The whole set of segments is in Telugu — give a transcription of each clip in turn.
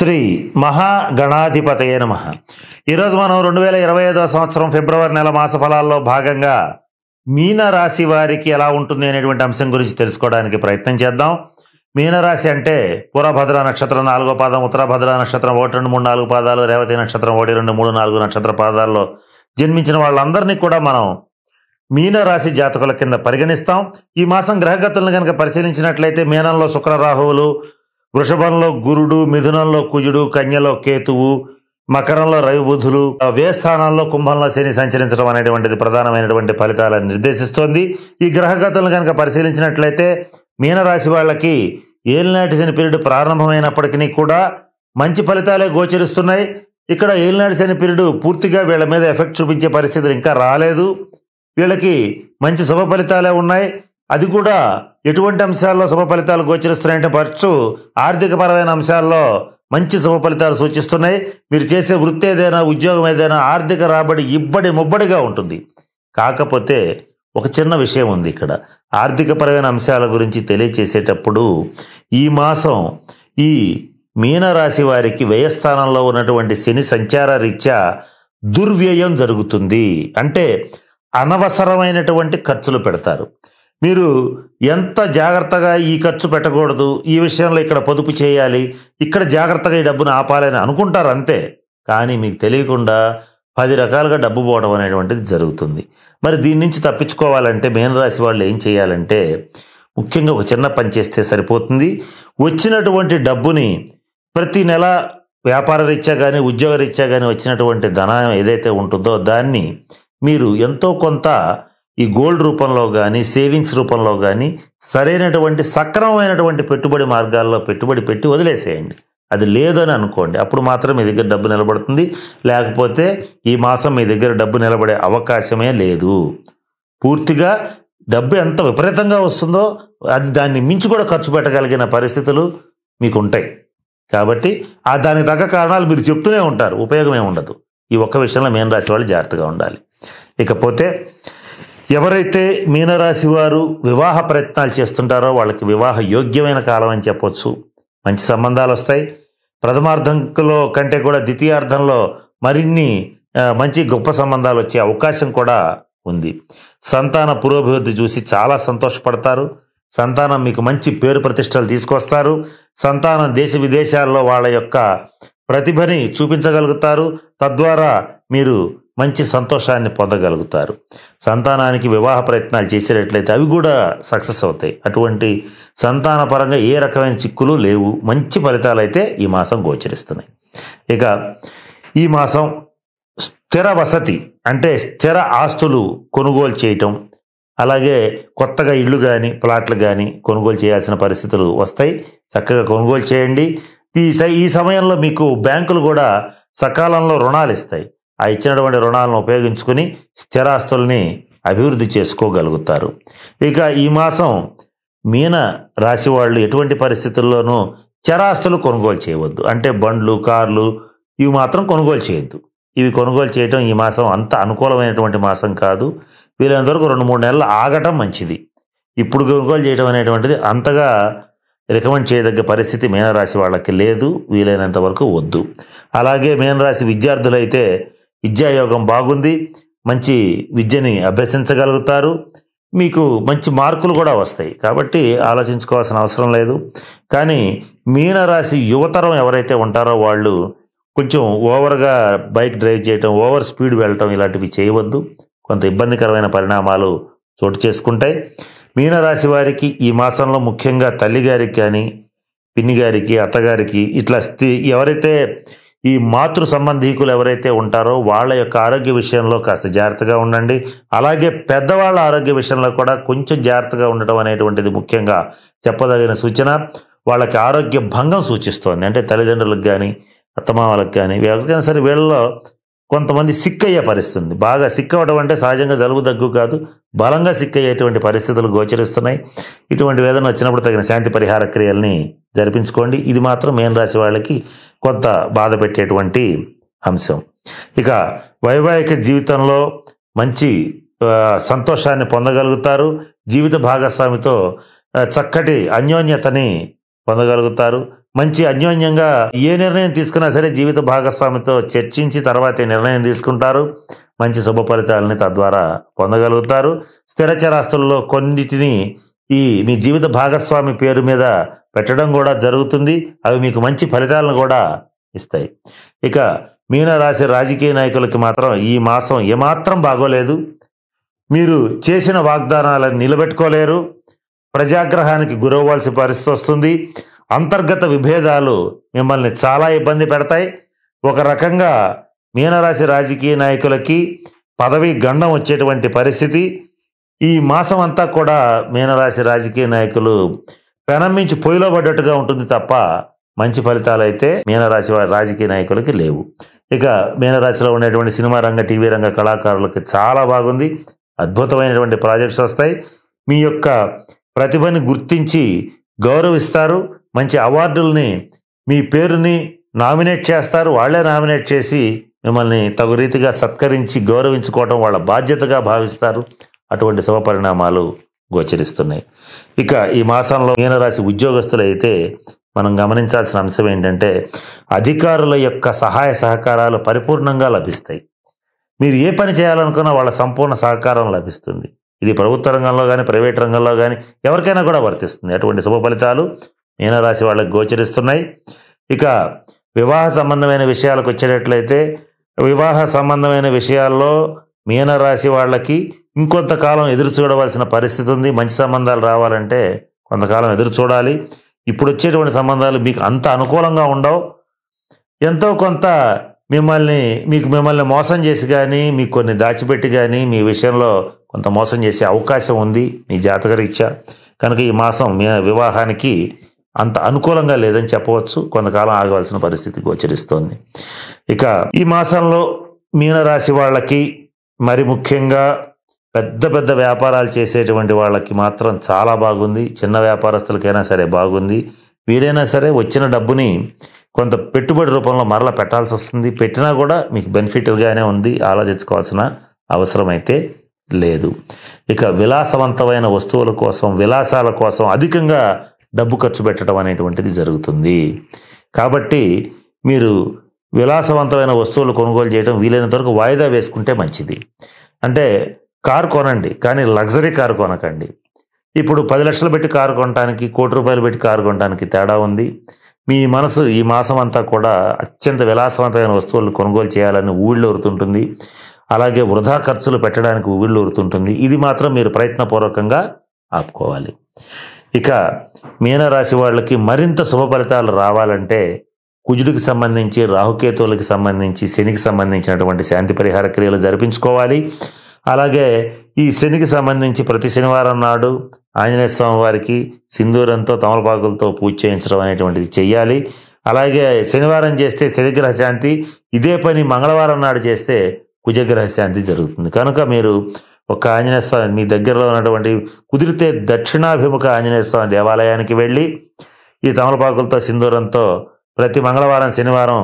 శ్రీ మహాగణాధిపతయే నమః. ఈరోజు మనం 2025 సంవత్సరం ఫిబ్రవరి నెల మాస ఫలాల్లో భాగంగా మీనరాశి వారికి ఎలా ఉంటుంది అనేటువంటి అంశం గురించి తెలుసుకోవడానికి ప్రయత్నం చేద్దాం. మీనరాశి అంటే పూర్వభద్ర నక్షత్రం 4వ పాదం, ఉత్తరభద్ర నక్షత్రం 1, 2, 3, 4 పాదాలు, రేవతి నక్షత్రం 1, 2, 3, 4 నక్షత్ర పాదాల్లో జన్మించిన వాళ్ళందరినీ కూడా మనం మీనరాశి జాతకుల కింద పరిగణిస్తాం. ఈ మాసం గ్రహగతులను కనుక పరిశీలించినట్లయితే మీనంలో శుక్ర రాహువులు, వృషభంలో గురుడు, మిథునంలో కుజుడు, కన్యలో కేతువు, మకరంలో రవి బుధులు, వ్యయస్థానాల్లో కుంభంలో శని సంచరించడం అనేటువంటిది ప్రధానమైనటువంటి ఫలితాలను నిర్దేశిస్తోంది. ఈ గ్రహగతులను కనుక పరిశీలించినట్లయితే మీనరాశి వాళ్ళకి ఏలినాటి శని పీరియడ్ ప్రారంభమైనప్పటికీ కూడా మంచి ఫలితాలే గోచరిస్తున్నాయి. ఇక్కడ ఏలినాటి శని పీరియడ్ పూర్తిగా వీళ్ళ మీద ఎఫెక్ట్ చూపించే పరిస్థితులు ఇంకా రాలేదు. వీళ్ళకి మంచి శుభ ఫలితాలే ఉన్నాయి. అది కూడా ఎటువంటి అంశాల్లో శుభ ఫలితాలు గోచరిస్తున్నాయంటే ఫస్ట్ ఆర్థికపరమైన అంశాల్లో మంచి శుభ ఫలితాలు సూచిస్తున్నాయి. మీరు చేసే వృత్తి ఏదైనా, ఉద్యోగం ఏదైనా ఆర్థిక రాబడి ఇబ్బడి ముబ్బడిగా ఉంటుంది. కాకపోతే ఒక చిన్న విషయం ఉంది ఇక్కడ. ఆర్థికపరమైన అంశాల గురించి తెలియచేసేటప్పుడు ఈ మాసం ఈ మీనరాశి వారికి వ్యయస్థానంలో ఉన్నటువంటి శని సంచార రీత్యా దుర్వ్యయం జరుగుతుంది. అంటే అనవసరమైనటువంటి ఖర్చులు పెడతారు. మీరు ఎంత జాగ్రత్తగా ఈ ఖర్చు పెట్టకూడదు, ఈ విషయంలో ఇక్కడ పొదుపు చేయాలి, ఇక్కడ జాగ్రత్తగా ఈ డబ్బును ఆపాలని అనుకుంటారు అంతే. కానీ మీకు తెలియకుండా 10 రకాలుగా డబ్బు పోవడం అనేటువంటిది జరుగుతుంది. మరి దీని నుంచి తప్పించుకోవాలంటే మీనరాశి వాళ్ళు ఏం చేయాలంటే ముఖ్యంగా ఒక చిన్న పని చేస్తే సరిపోతుంది. వచ్చినటువంటి డబ్బుని ప్రతి నెల వ్యాపార రీత్యా కానీ ఉద్యోగ రీత్యా కానీ వచ్చినటువంటి ధనం ఏదైతే ఉంటుందో దాన్ని మీరు ఎంతో కొంత ఈ గోల్డ్ రూపంలో కానీ సేవింగ్స్ రూపంలో కానీ సరైనటువంటి సక్రమమైనటువంటి పెట్టుబడి మార్గాల్లో పెట్టుబడి పెట్టి వదిలేసేయండి. అది లేదని అనుకోండి, అప్పుడు మాత్రం మీ దగ్గర డబ్బు నిలబడుతుంది. లేకపోతే ఈ మాసం మీ దగ్గర డబ్బు నిలబడే అవకాశమే లేదు. పూర్తిగా డబ్బు ఎంత విపరీతంగా వస్తుందో అది దాన్ని మించి కూడా ఖర్చు పెట్టగలిగిన పరిస్థితులు మీకు ఉంటాయి. కాబట్టి దానికి తగ్గ కారణాలు మీరు చెప్తూనే ఉంటారు, ఉపయోగమే ఉండదు. ఈ ఒక్క విషయంలో మీనరాశి వాళ్ళు జాగ్రత్తగా ఉండాలి. ఇకపోతే ఎవరైతే మీనరాశి వారు వివాహ ప్రయత్నాలు చేస్తుంటారో వాళ్ళకి వివాహ యోగ్యమైన కాలం అని చెప్పొచ్చు. మంచి సంబంధాలు వస్తాయి. ప్రథమార్థంలో కంటే కూడా ద్వితీయార్థంలో మరిన్ని మంచి గొప్ప సంబంధాలు వచ్చే అవకాశం కూడా ఉంది. సంతాన పురోభివృద్ధి చూసి చాలా సంతోషపడతారు. సంతానం మీకు మంచి పేరు ప్రతిష్టలు తీసుకొస్తారు. సంతానం దేశ విదేశాల్లో వాళ్ళ యొక్క ప్రతిభని చూపించగలుగుతారు. తద్వారా మీరు మంచి సంతోషాన్ని పొందగలుగుతారు. సంతానానికి వివాహ ప్రయత్నాలు చేసేటట్లయితే అవి కూడా సక్సెస్ అవుతాయి. అటువంటి సంతాన పరంగా ఏ రకమైన చిక్కులు లేవు. మంచి ఫలితాలు అయితే ఈ మాసం గోచరిస్తున్నాయి. ఇక ఈ మాసం స్థిర వసతి అంటే స్థిర ఆస్తులు కొనుగోలు చేయటం, అలాగే కొత్తగా ఇళ్ళు కానీ ప్లాట్లు కానీ కొనుగోలు చేయాల్సిన పరిస్థితులు వస్తాయి. చక్కగా కొనుగోలు చేయండి. ఈ సమయంలో మీకు బ్యాంకులు కూడా సకాలంలో రుణాలు ఇస్తాయి. ఆ ఇచ్చినటువంటి రుణాలను ఉపయోగించుకుని స్థిరాస్తుల్ని అభివృద్ధి చేసుకోగలుగుతారు. ఇక ఈ మాసం మీన రాశి వాళ్ళు ఎటువంటి పరిస్థితుల్లోనూ చరాస్తులు కొనుగోలు చేయవద్దు. అంటే బండ్లు, కార్లు ఇవి మాత్రం కొనుగోలు చేయొద్దు. ఇవి కొనుగోలు చేయటం ఈ మాసం అంత అనుకూలమైనటువంటి మాసం కాదు. వీలైనంతవరకు 2-3 నెలలు ఆగటం మంచిది. ఇప్పుడు కొనుగోలు చేయడం అనేటువంటిది అంతగా రికమెండ్ చేయదగ్గ పరిస్థితి మీనరాశి వాళ్ళకి లేదు. వీలైనంత వరకు వద్దు. అలాగే మీనరాశి విద్యార్థులైతే విద్యాయోగం బాగుంది. మంచి విద్యని అభ్యసించగలుగుతారు. మీకు మంచి మార్కులు కూడా వస్తాయి. కాబట్టి ఆలోచించుకోవాల్సిన అవసరం లేదు. కానీ మీనరాశి యువతరం ఎవరైతే ఉంటారో వాళ్ళు కొంచెం ఓవర్గా బైక్ డ్రైవ్ చేయటం, ఓవర్ స్పీడ్ వెళ్ళటం ఇలాంటివి చేయవద్దు. కొంత ఇబ్బందికరమైన పరిణామాలు చోటు చేసుకుంటాయి. మీనరాశి వారికి ఈ మాసంలో ముఖ్యంగా తల్లిగారికి కానీ పిన్ని గారికి, అత్తగారికి ఇట్లా ఎవరైతే ఈ మాతృ సంబంధీకులు ఎవరైతే ఉంటారో వాళ్ళ యొక్క ఆరోగ్య విషయంలో కాస్త జాగ్రత్తగా ఉండండి. అలాగే పెద్దవాళ్ళ ఆరోగ్య విషయంలో కూడా కొంచెం జాగ్రత్తగా ఉండటం అనేటువంటిది ముఖ్యంగా చెప్పదగిన సూచన. వాళ్ళకి ఆరోగ్య భంగం సూచిస్తోంది. అంటే తల్లిదండ్రులకు కానీ అత్తమామలకు కానీ ఎవరికైనా సరే వీళ్ళలో కొంతమంది సిక్ అయ్యే పరిస్థితుంది. బాగా సిక్ అవ్వడం అంటే సహజంగా జలుబు దగ్గు కాదు, బలంగా సిక్ అయ్యేటువంటి పరిస్థితులు గోచరిస్తున్నాయి. ఇటువంటి వేదన వచ్చినప్పుడు తగిన శాంతి పరిహార క్రియల్ని జరిపించుకోండి. ఇది మాత్రం మీనరాశి వాళ్ళకి కొంత బాధ పెట్టేటువంటి అంశం. ఇక వైవాహిక జీవితంలో మంచి సంతోషాన్ని పొందగలుగుతారు. జీవిత భాగస్వామితో చక్కటి అన్యోన్యతని పొందగలుగుతారు. మంచి అన్యోన్యంగా ఏ నిర్ణయం తీసుకున్నా సరే జీవిత భాగస్వామితో చర్చించి తర్వాతే నిర్ణయం తీసుకుంటారు. మంచి శుభ ఫలితాలని తద్వారా పొందగలుగుతారు. స్థిరచరాస్తుల్లో కొన్నిటిని మీ జీవిత భాగస్వామి పేరు మీద పెట్టడం కూడా జరుగుతుంది. అవి మీకు మంచి ఫలితాలను కూడా ఇస్తాయి. ఇక మీనరాశి రాజకీయ నాయకులకి మాత్రం ఈ మాసం ఏమాత్రం బాగోలేదు. మీరు చేసిన వాగ్దానాలను నిలబెట్టుకోలేరు. ప్రజాగ్రహానికి గురవ్వాల్సిన పరిస్థితి వస్తుంది. అంతర్గత విభేదాలు మిమ్మల్ని చాలా ఇబ్బంది పెడతాయి. ఒక రకంగా మీనరాశి రాజకీయ నాయకులకి పదవి గండం వచ్చేటువంటి పరిస్థితి. ఈ మాసం అంతా కూడా మీనరాశి రాజకీయ నాయకులు పెనమించి పొయ్యిలో పడ్డట్టుగా ఉంటుంది తప్ప మంచి ఫలితాలు అయితే మీనరాశి రాజకీయ నాయకులకి లేవు. ఇక మీనరాశిలో ఉండేటువంటి సినిమా రంగ, టీవీ రంగ కళాకారులకి చాలా బాగుంది. అద్భుతమైనటువంటి ప్రాజెక్ట్స్ వస్తాయి. మీ యొక్క ప్రతిభని గుర్తించి గౌరవిస్తారు. మంచి అవార్డుల్ని మీ పేరుని నామినేట్ చేస్తారు. వాళ్లే నామినేట్ చేసి మిమ్మల్ని తగు రీతిగా సత్కరించి గౌరవించుకోవటం వాళ్ళ బాధ్యతగా భావిస్తారు. అటువంటి శుభ పరిణామాలు గోచరిస్తున్నాయి. ఇక ఈ మాసంలో మీనరాశి ఉద్యోగస్తులు అయితే మనం గమనించాల్సిన అంశం ఏంటంటే అధికారుల యొక్క సహాయ సహకారాలు పరిపూర్ణంగా లభిస్తాయి. మీరు ఏ పని చేయాలనుకున్నా వాళ్ళ సంపూర్ణ సహకారం లభిస్తుంది. ఇది ప్రభుత్వ రంగంలో కానీ ప్రైవేట్ రంగంలో కానీ ఎవరికైనా కూడా వర్తిస్తుంది. అటువంటి శుభ ఫలితాలు మీనరాశి వాళ్ళకి గోచరిస్తున్నాయి. ఇక వివాహ సంబంధమైన విషయాలకు వచ్చేటట్లయితే వివాహ సంబంధమైన విషయాల్లో మీనరాశి వాళ్ళకి ఇంకొంతకాలం ఎదురు చూడవలసిన పరిస్థితి ఉంది. మంచి సంబంధాలు రావాలంటే కొంతకాలం ఎదురు చూడాలి. ఇప్పుడు వచ్చేటువంటి సంబంధాలు మీకు అంత అనుకూలంగా ఉండవు. ఎంతో కొంత మిమ్మల్ని మోసం చేసి కానీ మీకు కొన్ని దాచిపెట్టి కానీ మీ విషయంలో కొంత మోసం చేసే అవకాశం ఉంది మీ జాతకరీత్యా. కనుక ఈ మాసం మీ వివాహానికి అంత అనుకూలంగా లేదని చెప్పవచ్చు. కొంతకాలం ఆగవలసిన పరిస్థితి గోచరిస్తోంది. ఇక ఈ మాసంలో మీనరాశి వాళ్ళకి మరి ముఖ్యంగా పెద్ద పెద్ద వ్యాపారాలు చేసేటువంటి వాళ్ళకి మాత్రం చాలా బాగుంది. చిన్న వ్యాపారస్తులకైనా సరే బాగుంది. వీరైనా సరే వచ్చిన డబ్బుని కొంత పెట్టుబడి రూపంలో మరలా పెట్టాల్సి వస్తుంది. పెట్టినా కూడా మీకు బెనిఫిట్గానే ఉంది. ఆలోచించుకోవాల్సిన అవసరం అయితే లేదు. ఇక విలాసవంతమైన వస్తువుల కోసం, విలాసాల కోసం అధికంగా డబ్బు ఖర్చు పెట్టడం అనేటువంటిది జరుగుతుంది. కాబట్టి మీరు విలాసవంతమైన వస్తువులు కొనుగోలు చేయడం వీలైనంత వరకు వాయిదా వేసుకుంటే మంచిది. అంటే కారు కొనండి, కానీ లగ్జరీ కారు కొనకండి. ఇప్పుడు 10 లక్షలు పెట్టి కారు కొనడానికి, ₹1,00,00,000 పెట్టి కారు కొనడానికి తేడా ఉంది. మీ మనసు ఈ మాసం అంతా కూడా అత్యంత విలాసవంతమైన వస్తువులను కొనుగోలు చేయాలని ఊళ్ళూరుతుంటుంది. అలాగే వృధా ఖర్చులు పెట్టడానికి ఊళ్ళూరుతుంటుంది. ఇది మాత్రం మీరు ప్రయత్నపూర్వకంగా ఆపుకోవాలి. ఇక మీనరాశి వాళ్ళకి మరింత శుభ ఫలితాలు రావాలంటే కుజుడికి సంబంధించి, రాహుకేతువులకి సంబంధించి, శనికి సంబంధించినటువంటి శాంతి పరిహార క్రియలు జరిపించుకోవాలి. అలాగే ఈ శనికి సంబంధించి ప్రతి శనివారం నాడు ఆంజనేయ స్వామి వారికి సింధూరంతో, తమలపాకులతో పూజ చేయించడం అనేటువంటిది చెయ్యాలి. అలాగే శనివారం చేస్తే శనిగ్రహ శాంతి, ఇదే పని మంగళవారం నాడు చేస్తే కుజగ్రహ శాంతి జరుగుతుంది. కనుక మీరు ఒక ఆంజనేయ స్వామి మీ దగ్గరలో ఉన్నటువంటి కుదిరితే దక్షిణాభిముఖ ఆంజనేయ స్వామి దేవాలయానికి వెళ్ళి ఈ తమలపాకులతో, సింధూరంతో ప్రతి మంగళవారం, శనివారం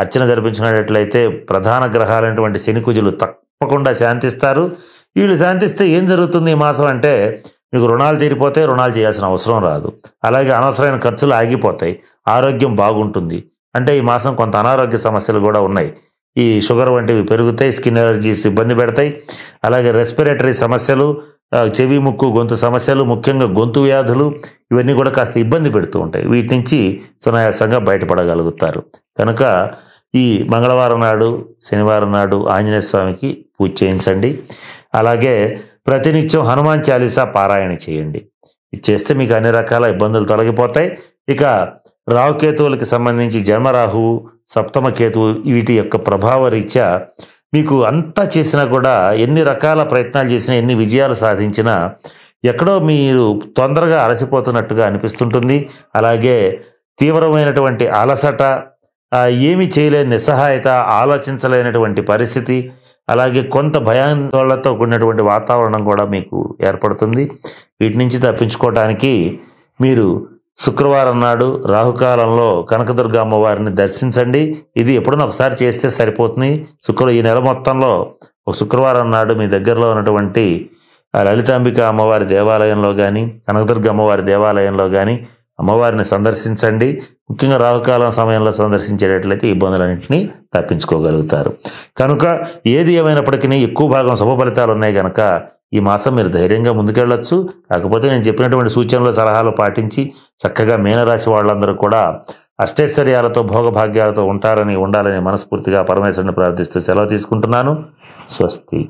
అర్చన జరిపించినట్లయితే ప్రధాన గ్రహాలైనటువంటి శని, కుజులు తప్పకుండా శాంతిస్తారు. వీళ్ళు శాంతిస్తే ఏం జరుగుతుంది ఈ మాసం అంటే మీకు రుణాలు తీరిపోతాయి. రుణాలు చేయాల్సిన అవసరం రాదు. అలాగే అనవసరమైన ఖర్చులు ఆగిపోతాయి. ఆరోగ్యం బాగుంటుంది. అంటే ఈ మాసం కొంత అనారోగ్య సమస్యలు కూడా ఉన్నాయి. ఈ షుగర్ వంటివి పెరుగుతాయి. స్కిన్ ఎలర్జీస్ ఇబ్బంది పెడతాయి. అలాగే రెస్పిరేటరీ సమస్యలు, చెవి, ముక్కు, గొంతు సమస్యలు, ముఖ్యంగా గొంతు వ్యాధులు, ఇవన్నీ కూడా కాస్త ఇబ్బంది పెడుతూ ఉంటాయి. వీటి నుంచి సునాయాసంగా బయటపడగలుగుతారు. కనుక ఈ మంగళవారం నాడు, శనివారం నాడు ఆంజనేయ స్వామికి పూజ చేయించండి. అలాగే ప్రతినిత్యం హనుమాన్ చాలీసా పారాయణ చేయండి. ఇది చేస్తే మీకు అన్ని రకాల ఇబ్బందులు తొలగిపోతాయి. ఇక రాహుకేతువులకి సంబంధించి జన్మరాహువు, సప్తమ కేతువు వీటి యొక్క ప్రభావ రీత్యా మీకు అంతా చేసినా కూడా, ఎన్ని రకాల ప్రయత్నాలు చేసినా, ఎన్ని విజయాలు సాధించినా ఎక్కడో మీరు తొందరగా అలసిపోతున్నట్టుగా అనిపిస్తుంటుంది. అలాగే తీవ్రమైనటువంటి అలసట, ఏమీ చేయలేని నిస్సహాయత, ఆలోచించలేనటువంటి పరిస్థితి, అలాగే కొంత భయాందోళనతో కూడినటువంటి వాతావరణం కూడా మీకు ఏర్పడుతుంది. వీటి నుంచి తప్పించుకోవడానికి మీరు శుక్రవారం నాడు రాహుకాలంలో కనకదుర్గ అమ్మవారిని దర్శించండి. ఇది ఎప్పుడైనా ఒకసారి చేస్తే సరిపోతుంది. ఈ నెల మొత్తంలో ఒక శుక్రవారం నాడు మీ దగ్గరలో ఉన్నటువంటి లలితాంబిక అమ్మవారి దేవాలయంలో కానీ, కనకదుర్గ అమ్మవారి దేవాలయంలో కానీ అమ్మవారిని సందర్శించండి. ముఖ్యంగా రాహుకాలం సమయంలో సందర్శించేటట్లయితే ఇబ్బందులన్నింటినీ తప్పించుకోగలుగుతారు. కనుక ఏది ఏమైనప్పటికీ ఎక్కువ భాగం శుభ ఫలితాలు ఉన్నాయి కనుక ఈ మాసం మీరు ధైర్యంగా ముందుకెళ్ళొచ్చు. కాకపోతే నేను చెప్పినటువంటి సూచనలు సలహాలు పాటించి చక్కగా మీనరాశి వాళ్ళందరూ కూడా అష్టైశ్వర్యాలతో భోగభాగ్యాలతో ఉండాలని మనస్ఫూర్తిగా పరమేశ్వరుని ప్రార్థిస్తూ సెలవు తీసుకుంటున్నాను. స్వస్తి.